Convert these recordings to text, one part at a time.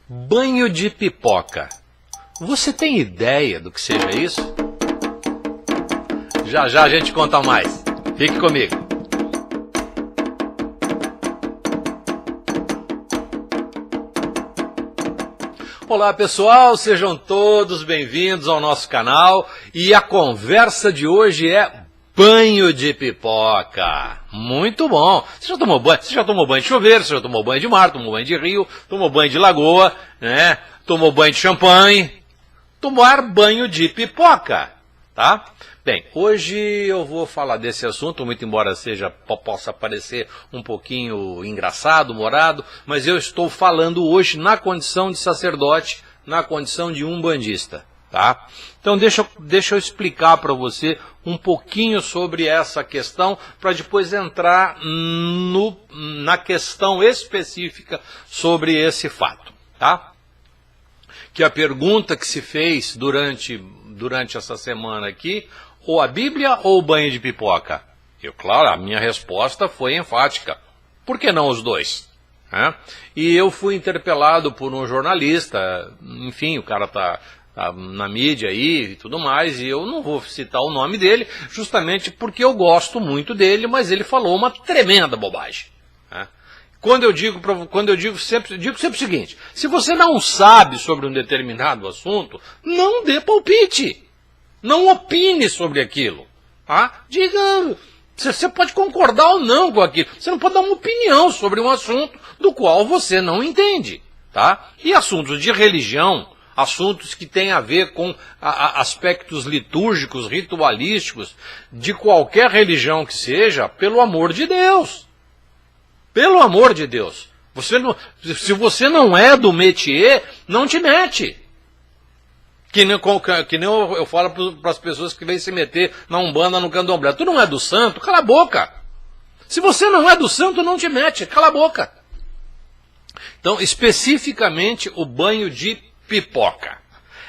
Banho de pipoca. Você tem ideia do que seja isso? Já já a gente conta mais. Fique comigo. Olá pessoal, sejam todos bem-vindos ao nosso canal e a conversa de hoje é banho de pipoca. Muito bom. Você já tomou banho? Você já tomou banho de chuveiro, você já tomou banho de mar, tomou banho de rio, tomou banho de lagoa, né? Tomou banho de champanhe. Tomar banho de pipoca, tá? Bem, hoje eu vou falar desse assunto, muito embora possa parecer um pouquinho engraçado, humorado, mas eu estou falando hoje na condição de sacerdote, na condição de umbandista, tá? Então deixa eu explicar para você um pouquinho sobre essa questão, para depois entrar na questão específica sobre esse fato, tá? Que a pergunta que se fez durante essa semana aqui, ou a Bíblia ou o banho de pipoca? Claro, a minha resposta foi enfática. Por que não os dois? E eu fui interpelado por um jornalista, enfim, o cara tá na mídia aí e tudo mais, e eu não vou citar o nome dele, justamente porque eu gosto muito dele, mas ele falou uma tremenda bobagem. Quando eu digo sempre o seguinte: se você não sabe sobre um determinado assunto, não dê palpite. Não opine sobre aquilo. Diga, você pode concordar ou não com aquilo. Você não pode dar uma opinião sobre um assunto do qual você não entende. Tá? E assuntos de religião, assuntos que têm a ver com aspectos litúrgicos, ritualísticos, de qualquer religião que seja, pelo amor de Deus. Pelo amor de Deus. Se você não é do métier, não te mete. Que nem eu falo para as pessoas que vêm se meter na Umbanda, no Candomblé. Tu não é do santo? Cala a boca. Se você não é do santo, não te mete. Cala a boca. Então, especificamente, o banho de pipoca.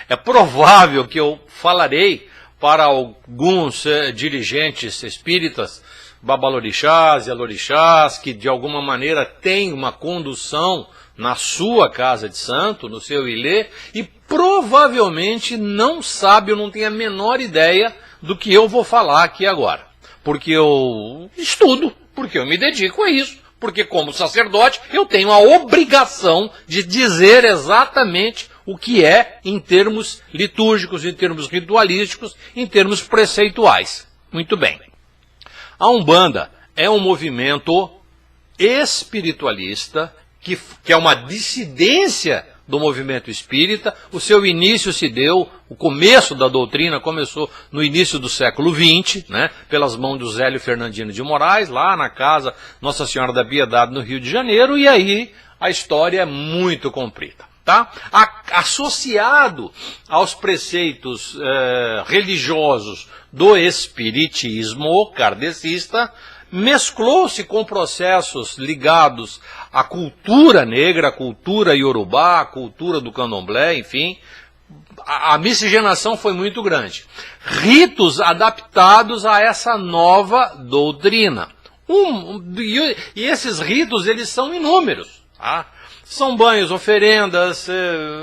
É provável que eu falarei para alguns dirigentes espíritas, babalorixás e alorixás, que de alguma maneira têm uma condução na sua casa de santo, no seu ilê, e provavelmente não sabe ou não tem a menor ideia do que eu vou falar aqui agora. Porque eu estudo, porque eu me dedico a isso, porque como sacerdote eu tenho a obrigação de dizer exatamente o que é em termos litúrgicos, em termos ritualísticos, em termos preceituais. Muito bem. A Umbanda é um movimento espiritualista que é uma dissidência do movimento espírita. O seu início se deu, o começo da doutrina começou no início do século XX, né, pelas mãos do Zélio Fernandino de Moraes, lá na casa Nossa Senhora da Piedade, no Rio de Janeiro, e aí a história é muito comprida. Tá? Associado aos preceitos religiosos do espiritismo kardecista, mesclou-se com processos ligados à cultura negra, à cultura iorubá, à cultura do candomblé, enfim. A miscigenação foi muito grande. Ritos adaptados a essa nova doutrina. E esses ritos, eles são inúmeros. Tá? São banhos, oferendas,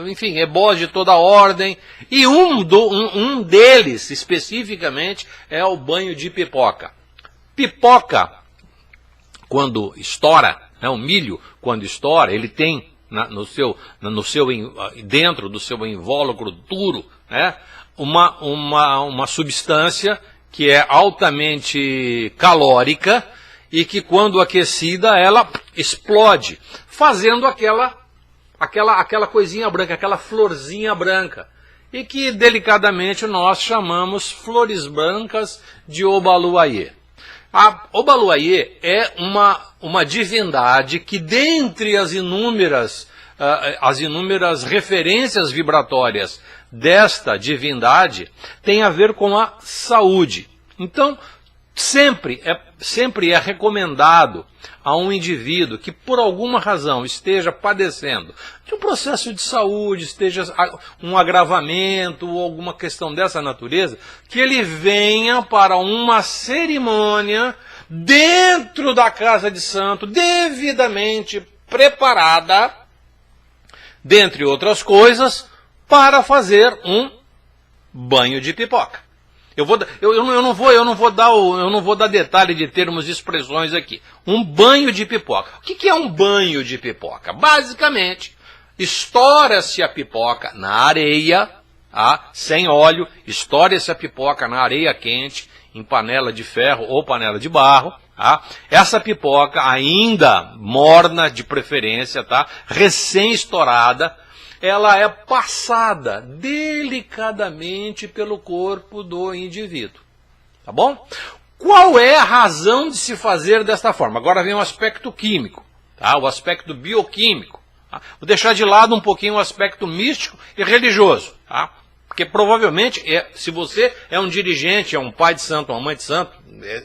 enfim, ebós de toda ordem. E um deles, especificamente, é o banho de pipoca. Pipoca, quando estoura, né, o milho, quando estoura, ele tem dentro do seu invólucro duro, né, uma substância que é altamente calórica e que, quando aquecida, ela explode, fazendo aquela coisinha branca, aquela florzinha branca, e que delicadamente nós chamamos flores brancas de Obaluayê. A Obaluayê é uma divindade que, dentre as inúmeras referências vibratórias desta divindade, tem a ver com a saúde. Então, sempre é recomendado a um indivíduo que por alguma razão esteja padecendo de um processo de saúde, esteja um agravamento ou alguma questão dessa natureza, que ele venha para uma cerimônia dentro da casa de santo, devidamente preparada, dentre outras coisas, para fazer um banho de pipoca. Eu não vou dar detalhe de termos e expressões aqui. Um banho de pipoca. O que é um banho de pipoca? Basicamente, estoura-se a pipoca na areia, sem óleo, estoura-se a pipoca na areia quente, em panela de ferro ou panela de barro. Essa pipoca, ainda morna de preferência, recém-estourada, ela é passada delicadamente pelo corpo do indivíduo. Tá bom? Qual é a razão de se fazer desta forma? Agora vem o aspecto químico, o aspecto bioquímico. Vou deixar de lado um pouquinho o aspecto místico e religioso. Porque provavelmente, se você é um dirigente, é um pai de santo, uma mãe de santo,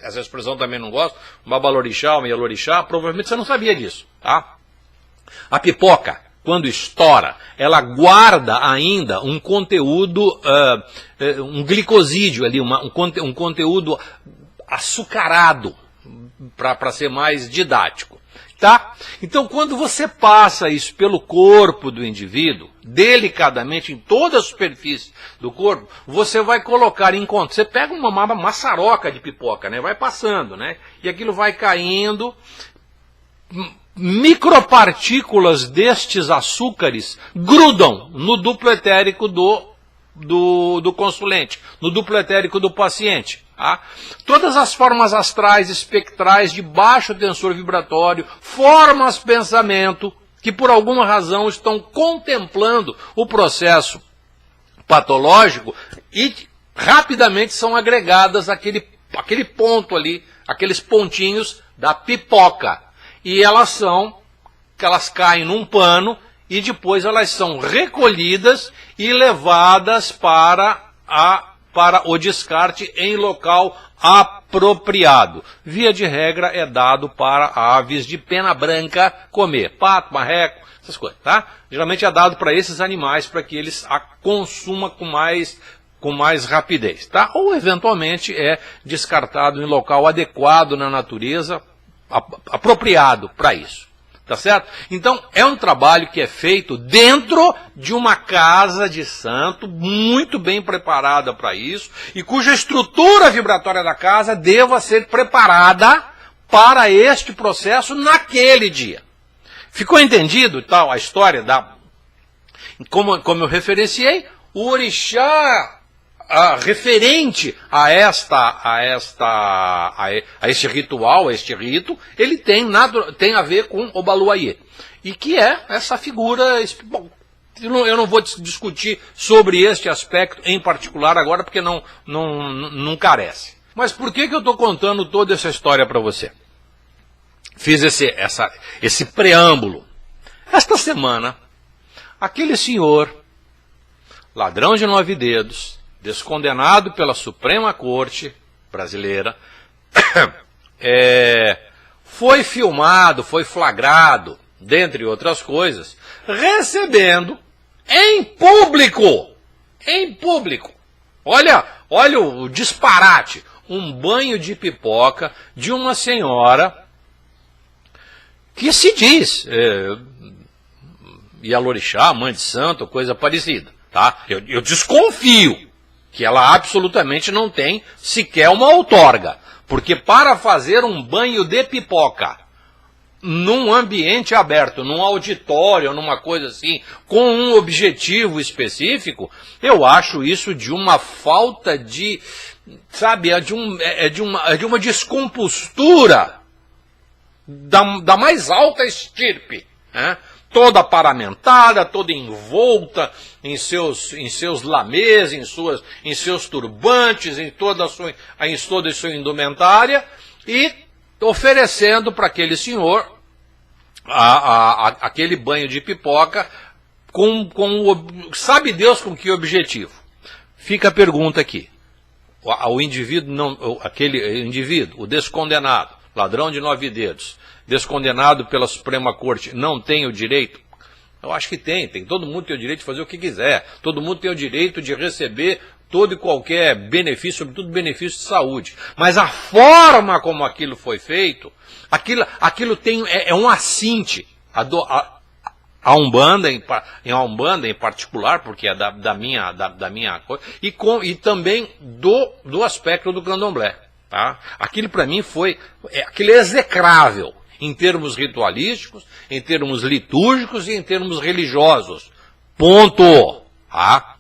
essa expressão também não gosto, um babalorixá, um ialorixá, provavelmente você não sabia disso. A pipoca, quando estoura, ela guarda ainda um conteúdo, um glicosídeo ali, um conteúdo açucarado, para ser mais didático. Então, quando você passa isso pelo corpo do indivíduo, delicadamente, em toda a superfície do corpo, você vai colocar em conta. Você pega uma maçaroca de pipoca, vai passando, e aquilo vai caindo. Micropartículas destes açúcares grudam no duplo etérico do consulente, no duplo etérico do paciente. Todas as formas astrais, espectrais, de baixo tensor vibratório, formas pensamento, que por alguma razão estão contemplando o processo patológico e rapidamente são agregadas àquele ponto ali, aqueles pontinhos da pipoca. E elas caem num pano e depois elas são recolhidas e levadas para o descarte em local apropriado. Via de regra é dado para aves de pena branca comer, pato, marreco, essas coisas, Geralmente é dado para esses animais para que eles a consumam com mais rapidez, Ou eventualmente é descartado em local adequado na natureza, apropriado para isso. Tá certo? Então, é um trabalho que é feito dentro de uma casa de santo, muito bem preparada para isso, e cuja estrutura vibratória da casa deva ser preparada para este processo naquele dia. Ficou entendido, a história como eu referenciei, o orixá referente a este ritual, a este rito, ele tem a ver com o Obaluayê. E que é essa figura. Bom, eu não vou discutir sobre este aspecto em particular agora, porque não carece. Mas por que eu estou contando toda essa história para você? Fiz esse preâmbulo. Esta semana, aquele senhor, ladrão de 9 dedos, descondenado pela Suprema Corte brasileira, foi filmado, foi flagrado, dentre outras coisas, recebendo em público, olha o disparate, um banho de pipoca de uma senhora que se diz Ialorixá, mãe de santo, coisa parecida, Eu desconfio que ela absolutamente não tem sequer uma outorga. Porque para fazer um banho de pipoca num ambiente aberto, num auditório, numa coisa assim, com um objetivo específico, eu acho isso de uma falta de, de uma descompostura da mais alta estirpe, toda paramentada, toda envolta em seus lamês, em seus turbantes, em toda a sua indumentária, e oferecendo para aquele senhor aquele banho de pipoca sabe Deus com que objetivo. Fica a pergunta aqui. Aquele indivíduo, o descondenado, ladrão de 9 dedos, descondenado pela Suprema Corte, não tem o direito? Eu acho que tem. Todo mundo tem o direito de fazer o que quiser. Todo mundo tem o direito de receber todo e qualquer benefício, sobretudo benefício de saúde. Mas a forma como aquilo foi feito, aquilo tem um assinte. a Umbanda, a Umbanda em particular, porque é da minha coisa, e também do aspecto do candomblé. Tá? Aquilo para mim aquilo é execrável em termos ritualísticos, em termos litúrgicos e em termos religiosos. Ponto. Tá?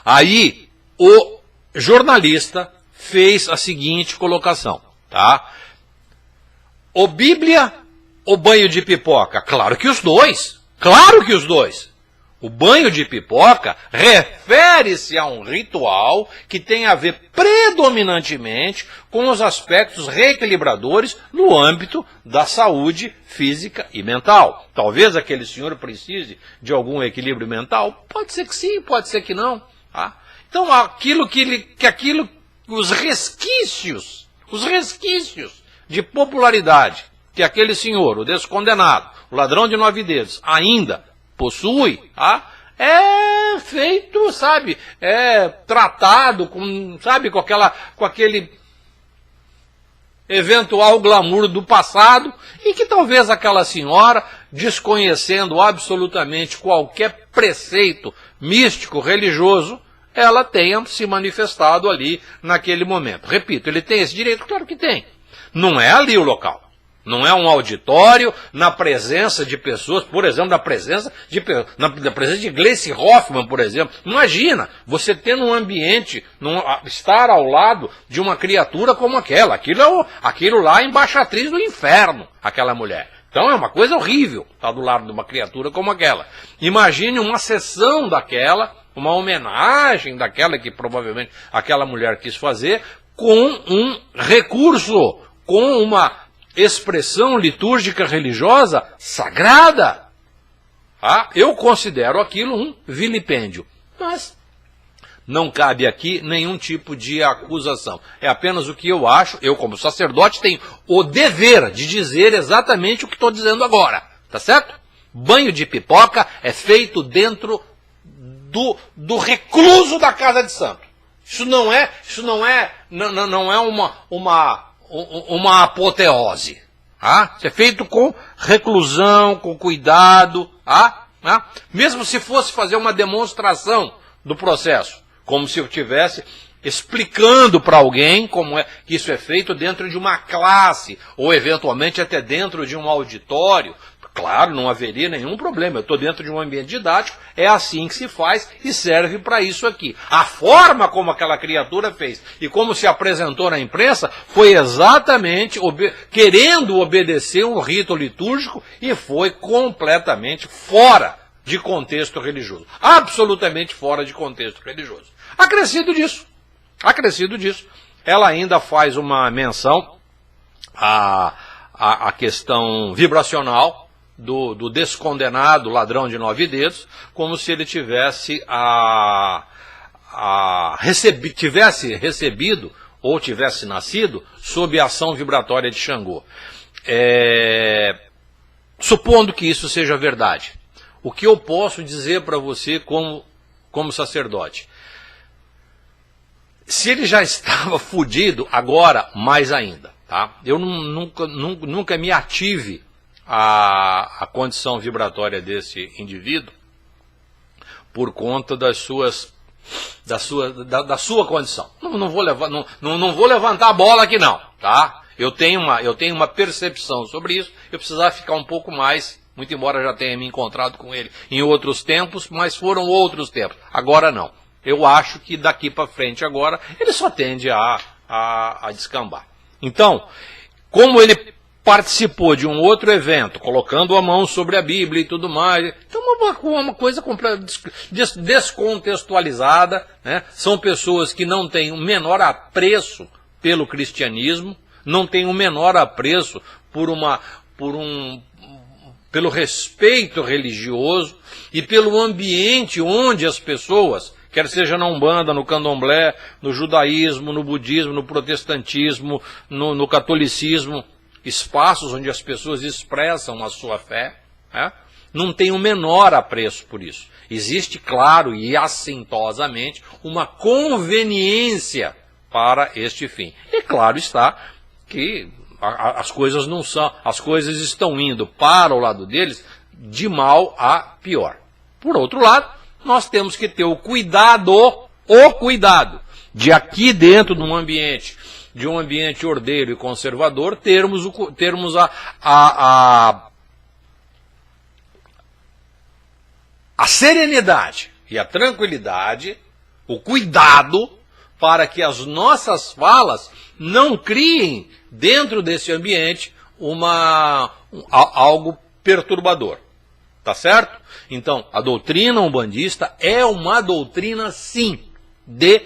Aí o jornalista fez a seguinte colocação, tá? O Bíblia ou banho de pipoca? Claro que os dois. Claro que os dois. O banho de pipoca refere-se a um ritual que tem a ver predominantemente com os aspectos reequilibradores no âmbito da saúde física e mental. Talvez aquele senhor precise de algum equilíbrio mental? Pode ser que sim, pode ser que não. Tá? Então, os resquícios de popularidade que aquele senhor, o descondenado, o ladrão de 9 dedos, ainda possui, tá? É feito, sabe, tratado com aquele eventual glamour do passado, e que talvez aquela senhora, desconhecendo absolutamente qualquer preceito místico, religioso, ela tenha se manifestado ali naquele momento. Repito, ele tem esse direito? Claro que tem. Não é ali o local. Não é um auditório na presença de pessoas, por exemplo, na presença de Gleice Hoffmann, por exemplo. Imagina, você ter num ambiente, estar ao lado de uma criatura como aquela. Aquilo lá é embaixatriz do inferno, aquela mulher. Então é uma coisa horrível estar do lado de uma criatura como aquela. Imagine uma sessão daquela, uma homenagem daquela que provavelmente aquela mulher quis fazer, com um recurso, com uma expressão litúrgica religiosa sagrada. Eu considero aquilo um vilipêndio. Mas não cabe aqui nenhum tipo de acusação. É apenas o que eu acho. Eu, como sacerdote, tenho o dever de dizer exatamente o que estou dizendo agora. Tá certo? Banho de pipoca é feito dentro do recluso da casa de santo. Isso não é uma apoteose. Isso é feito com reclusão, com cuidado. Mesmo se fosse fazer uma demonstração do processo, como se eu estivesse explicando para alguém como é que isso é feito dentro de uma classe, ou eventualmente até dentro de um auditório. Claro, não haveria nenhum problema. Eu estou dentro de um ambiente didático, é assim que se faz e serve para isso aqui. A forma como aquela criatura fez e como se apresentou na imprensa foi exatamente querendo obedecer um rito litúrgico e foi completamente fora de contexto religioso. Absolutamente fora de contexto religioso. Acrescido disso, ela ainda faz uma menção à questão vibracional do descondenado ladrão de 9 dedos, como se ele tivesse recebido ou tivesse nascido sob a ação vibratória de Xangô. Supondo que isso seja verdade, o que eu posso dizer para você como sacerdote? Se ele já estava fudido, agora mais ainda. Tá? Eu nunca me ative a condição vibratória desse indivíduo por conta da sua condição. Não vou levantar a bola aqui não, tá? Eu tenho uma percepção sobre isso, eu precisava ficar um pouco mais, muito embora já tenha me encontrado com ele em outros tempos, mas foram outros tempos, agora não. Eu acho que daqui para frente agora, ele só tende a descambar. Então, como ele participou de um outro evento, colocando a mão sobre a Bíblia e tudo mais, então uma coisa descontextualizada, né? São pessoas que não têm o menor apreço pelo cristianismo, não têm o menor apreço pelo respeito religioso e pelo ambiente onde as pessoas, quer seja na Umbanda, no Candomblé, no judaísmo, no budismo, no protestantismo, no catolicismo, espaços onde as pessoas expressam a sua fé, né? Não tem o menor apreço por isso. Existe, claro, e assintosamente, uma conveniência para este fim. E claro está que as coisas estão indo para o lado deles de mal a pior. Por outro lado, nós temos que ter o cuidado de aqui dentro de um ambiente ordeiro e conservador, termos a serenidade e a tranquilidade, o cuidado para que as nossas falas não criem dentro desse ambiente algo perturbador. Tá certo? Então, a doutrina umbandista é uma doutrina, sim, de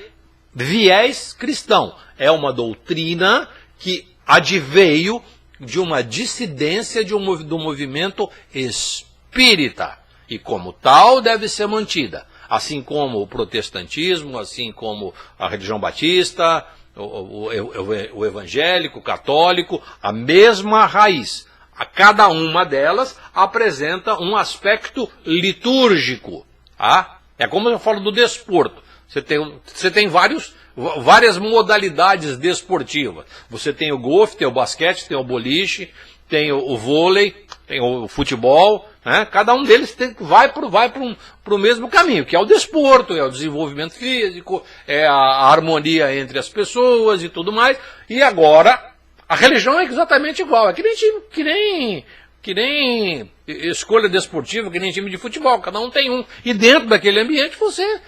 viés cristão. É uma doutrina que adveio de uma dissidência do movimento espírita. E como tal deve ser mantida. Assim como o protestantismo, assim como a religião batista, o evangélico, o católico, a mesma raiz. A cada uma delas apresenta um aspecto litúrgico. Tá? É como eu falo do desporto. Você tem várias modalidades desportivas. Você tem o golfe, tem o basquete, tem o boliche, tem o vôlei, tem o futebol. Né? Cada um deles vai para o mesmo caminho, que é o desporto, é o desenvolvimento físico, é a harmonia entre as pessoas e tudo mais. E agora, a religião é exatamente igual. É que nem escolha desportiva, que nem time de futebol. Cada um tem um. E dentro daquele ambiente você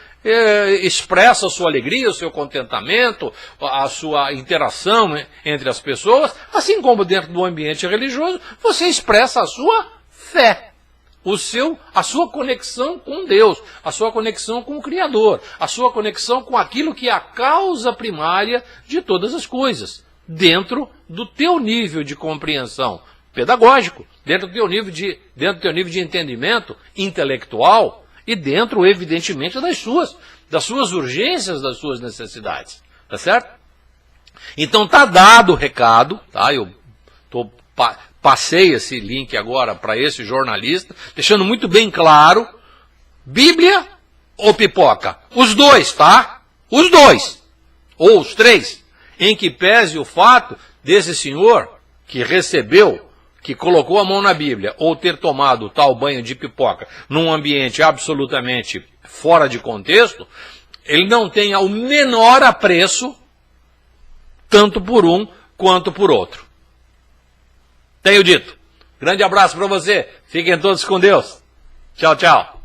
expressa a sua alegria, o seu contentamento, a sua interação entre as pessoas. Assim como dentro do ambiente religioso, você expressa a sua fé. A sua conexão com Deus, a sua conexão com o Criador, a sua conexão com aquilo que é a causa primária de todas as coisas, dentro do teu nível de compreensão pedagógico, dentro do teu nível de entendimento intelectual e dentro, evidentemente, das suas urgências, das suas necessidades. Tá certo? Então tá dado o recado, tá? Eu passei esse link agora para esse jornalista, deixando muito bem claro, Bíblia ou pipoca? Os dois, tá? Os dois. Ou os três. Em que pese o fato desse senhor que recebeu, que colocou a mão na Bíblia, ou ter tomado tal banho de pipoca num ambiente absolutamente fora de contexto, ele não tenha o menor apreço, tanto por um quanto por outro. Tenho dito. Grande abraço para você. Fiquem todos com Deus. Tchau, tchau.